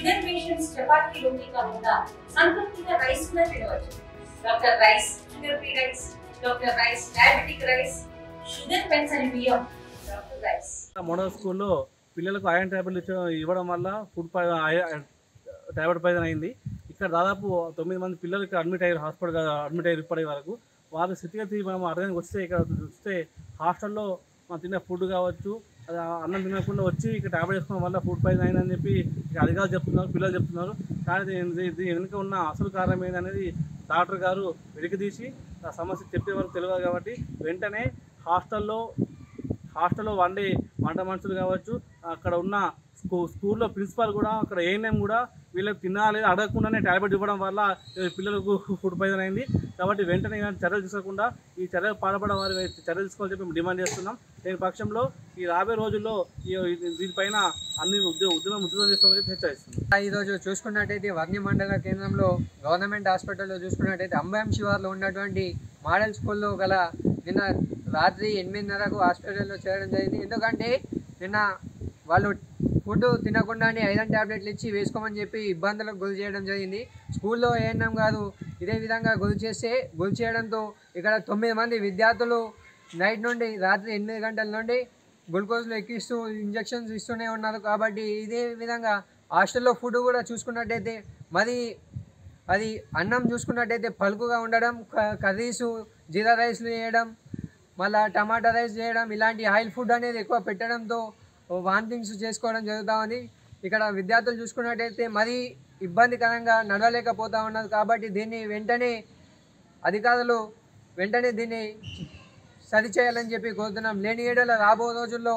Sugar patients chapati రోటీ కాకుండా సంతృప్తిగా rice కూడా తినవచ్చు. Doctor rice, sugar free rice, doctor rice diabetic rice, sugar pension బియ్యం, డాక్టర్ రైస్. మోడల్ స్కూల్లో పిల్లలకు ఐరన్ టాబ్లెట్లు ఇవ్వడం వల్ల టాబ్లెట్ పాయిజన్ అయింది. ఇక్కడ దాదాపు 9 మంది పిల్లలకి అడ్మిట్ అయ్యారు ఇప్పటి వరకు. వారి స్థితిగతి మనం అర్థానికి వస్తే ఇక్కడ చూస్తే హాస్టల్లో మనం తిన్న ఫుడ్ కావచ్చు, అది అన్నం తినకుండా వచ్చి ఇక్కడ టాబ్లెట్ వేసుకోవడం వల్ల ఫుడ్ పాయిజన్ అయిందని చెప్పి అధికారులు చెప్తున్నారు, పిల్లలు చెప్తున్నారు. కానీ దీని వెనుక ఉన్న అసలు కారణం ఏంటనేది డాక్టర్ గారు వెలికితీసి ఆ సమస్య చెప్పే వరకు తెలియదు. కాబట్టి వెంటనే హాస్టల్లో వంట మనుషులు కావచ్చు, అక్కడ ఉన్న స్కూల్లో ప్రిన్సిపాల్ కూడా, అక్కడ ఏఎన్ఎం కూడా వీళ్ళకి తినాలి అడగకుండానే టాబ్లెట్ ఇవ్వడం వల్ల పిల్లలకు ఫుడ్ పాయిజన్ అయింది. కాబట్టి వెంటనే చర్యలు తీసుకోకుండా ఈ చర్యలు పాల్పడే వారి చర్యలు తీసుకోవాలని చెప్పి మేము డిమాండ్ చేస్తున్నాం. లేని పక్షంలో ఈ రాబోయే రోజుల్లో దీనిపైన అన్ని ఉద్యమం చేస్తామని చెప్పి హెచ్చరిస్తున్నాం. ఈరోజు చూసుకున్నట్టయితే వర్ణి మండల కేంద్రంలో గవర్నమెంట్ హాస్పిటల్లో చూసుకున్నట్టయితే అంబయం శివార్లో ఉన్నటువంటి మోడల్ స్కూల్లో గల నిన్న రాత్రి 8:30కు హాస్పిటల్లో చేరడం జరిగింది. ఎందుకంటే నిన్న వాళ్ళు ఫుడ్ తినకుండానే ఐరన్ టాబ్లెట్లు ఇచ్చి వేసుకోమని చెప్పి ఇబ్బందులకు గురి చేయడం జరిగింది. స్కూల్లో ఏఎన్ఎం గారు ఇదే విధంగా గురి చేయడంతో ఇక్కడ 9 మంది విద్యార్థులు నైట్ నుండి రాత్రి 8 గంటల నుండి గ్లూకోజ్లు ఎక్కిస్తూ ఇంజెక్షన్స్ ఇస్తూనే ఉన్నారు. కాబట్టి ఇదే విధంగా హాస్టల్లో ఫుడ్ కూడా చూసుకున్నట్టయితే మరి అది అన్నం చూసుకున్నట్టయితే పలుకుగా ఉండడం, కర్రీసు జీరా రైస్లు చేయడం, మళ్ళీ టమాటా రైస్ చేయడం, ఇలాంటి ఆయిల్ ఫుడ్ అనేది ఎక్కువ పెట్టడంతో వామిటింగ్స్ చేసుకోవడం జరుగుతుంది. ఇక్కడ విద్యార్థులు చూసుకున్నట్టయితే మరీ ఇబ్బందికరంగా నడవలేకపోతూ ఉన్నారు. కాబట్టి దీన్ని అధికారులు వెంటనే దీన్ని సరిచేయాలని చెప్పి కోరుతున్నాం. లేని ఏడల రాబో రోజుల్లో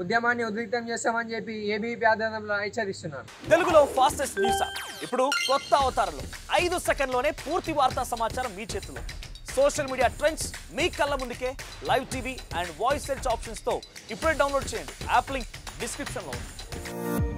ఉద్యమాన్ని ఉద్రిక్తం చేస్తామని చెప్పి ఏబీపీ ఆధ్వర్యంలో హెచ్చరిస్తున్నారు. తెలుగులో ఫాస్టెస్ట్ న్యూస్ ఇప్పుడు కొత్త అవతారంలో 5 సెకండ్లోనే పూర్తి వార్తా సమాచారం మీ చేతిలో. సోషల్ మీడియా ట్రెండ్స్ మీ కళ్ళ ముందుకే live TV and voice search ఆప్షన్స్తో ఇప్పుడే డౌన్లోడ్ చేయండి. యాప్ లింక్ డిస్క్రిప్షన్లో ఉంది.